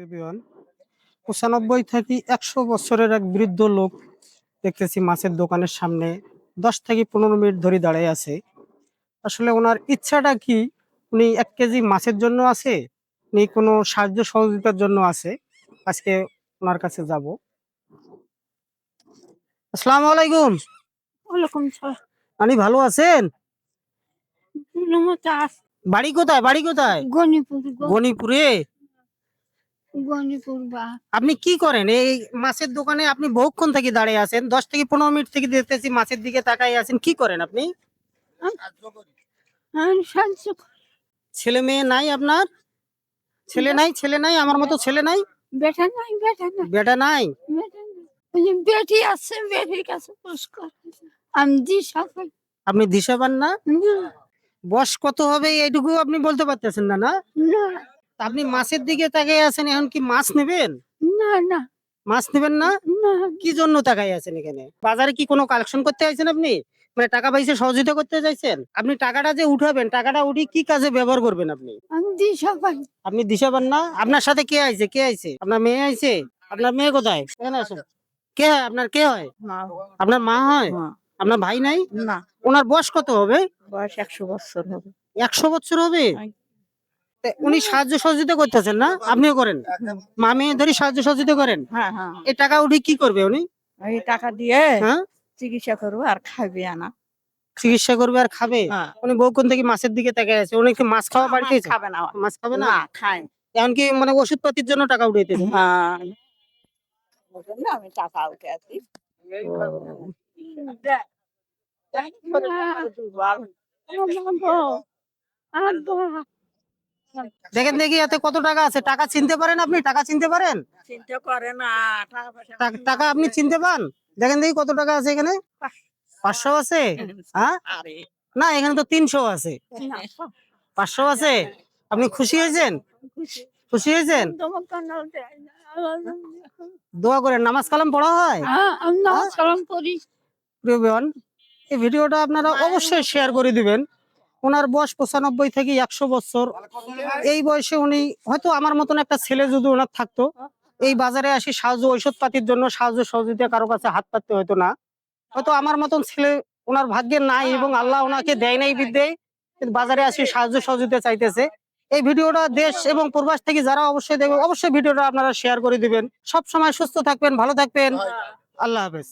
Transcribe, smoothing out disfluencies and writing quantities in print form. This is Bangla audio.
এভরিওয়ান 95 থেকে 100 বছরের এক বৃদ্ধ লোক দেখতেছি মাছের দোকানের সামনে 10 থেকে 15 মিনিট ধরে দাঁড়িয়ে আছে। আসলে ওনার ইচ্ছাটা কি? উনি 1 কেজি মাছের জন্য আছে, উনি কোনো সাহায্য সহযোগিতার জন্য আছে। আজকে ওনার কাছে যাব। আসসালামু আলাইকুম। ওয়ালাইকুম সালাম। আপনি ভালো আছেন? নমস্কার। বাড়ি কোথায়? বাড়ি কোথায়? গণিপুর গণিপুরে। গণিপুর বা আপনি কি করেন এই মাছের দোকানে? আপনি বহুক্ষণ থেকে দাঁড়িয়ে আছেন, 10 থেকে 15 মিনিট থেকে দেখতেছি মাছের দিকে তাকাই আছেন। কি করেন আপনি? আমি সাহায্য করি। ছেলে মেয়ে নাই আপনার? ছেলে নাই? ছেলে নাই আমার মতো ছেলে নাই? বেটা নাই, বেটা নাই, বেটা নাই? বেটা নাই। ওই যে বেটি আছে, বেটির কাছে পুরস্কার। আমি দিশা পাই আপনি দিশা পান না? না, বয়স কত হবে এইটুকু আপনি বলতে পারতেছেন না? না, না, তা আপনি মাছের দিকে তাকিয়ে আছেন, এখন কি মাছ নেবেন? না, না, মাছ নেবেন না? না, কি জন্য তাকাই আছেন এখানে? বাজারে কি কোনো কালেকশন করতে আইছেন আপনি? মানে টাকা পয়সা সহযোগিতা করতে চাইছেন? আপনি টাকাটা যে উঠাবেন, টাকাটা উঠি কি কাজে ব্যবহার করবেন আপনি? আমি দিশা পাই। আপনি দিশা পান না? আপনার সাথে কে আইছে? কে আইছে? আপনার মেয়ে আইছে? আপনার মেয়ে কোথায়? এখানে আসুন। কে হয়? আপনার কে হয়? আপনার মা হয়? আপনার ভাই নাই? না, ওনার বয়স কত হবে? বয়স 100 বছর হবে। 100 বছর হবে? তা উনি সাহায্য সহযোগিতা করতেছেন না? আপনিও করেন? মা মেয়ে ধরে সাহায্য সহযোগিতা করেন? হ্যাঁ, হ্যাঁ, এই টাকা উঠে কি করবে উনি? এই টাকা দিয়ে হ্যাঁ? চিকিৎসা করবো আর খাবে আনা। চিকিৎসা করবে আর খাবে? হ্যাঁ। উনি বহুক্ষণ থেকে মাছের দিকে তাকিয়ে আছে। উনি কি মাছ খাওয়া বাড়িতে মাছ খাবে না, মাছ খাবে না? না খায়। এখন কি মানে ওষুধ পাতির জন্য টাকা উঠাইতেছে? হ্যাঁ, ওই জন্য আমি টাকা উঠে আছি। দেখেন দেখি এতে কত টাকা আছে। টাকা চিনতে পারেন আপনি? টাকা চিনতে পারেন? চিন্তা করে না, টাকা পয়সা টাকা আপনি চিনতে পান? দেখেন দেখি কত টাকা আছে এখানে? 500 আছে? হ্যাঁ? আরে না, এখানে তো 300 আছে। 500 আছে? আপনি খুশি হয়েছেন? খুশি হয়েছেন? দোয়া করেন। নামাজ কালাম পড়া হয়? আমি নামাজ কালাম পড়ি। প্রিয় বোন, এই ভিডিওটা আপনারা অবশ্যই শেয়ার করে দিবেন। ওনার বয়স 95 থেকে 100 বছর। এই বয়সে উনি হয়তো আমার মতন একটা ছেলে যদি ওনার থাকতো, এই বাজারে আসি সাহায্য ঔষধ পাতির জন্য সাহায্য সহযোগিতা কারো কাছে হাত পাততে হতো না। হয়তো আমার মতন ছেলে ওনার ভাগ্যে নাই এবং আল্লাহ ওনাকে দেয় নাই বিদ্যে, কিন্তু বাজারে আসি সাহায্য সহযোগিতা চাইতেছে। এই ভিডিওটা দেশ এবং প্রবাস থেকে যারা অবশ্যই দেখবেন, অবশ্যই ভিডিওটা আপনারা শেয়ার করে দিবেন। সব সময় সুস্থ থাকবেন, ভালো থাকবেন। আল্লাহ হাফেজ।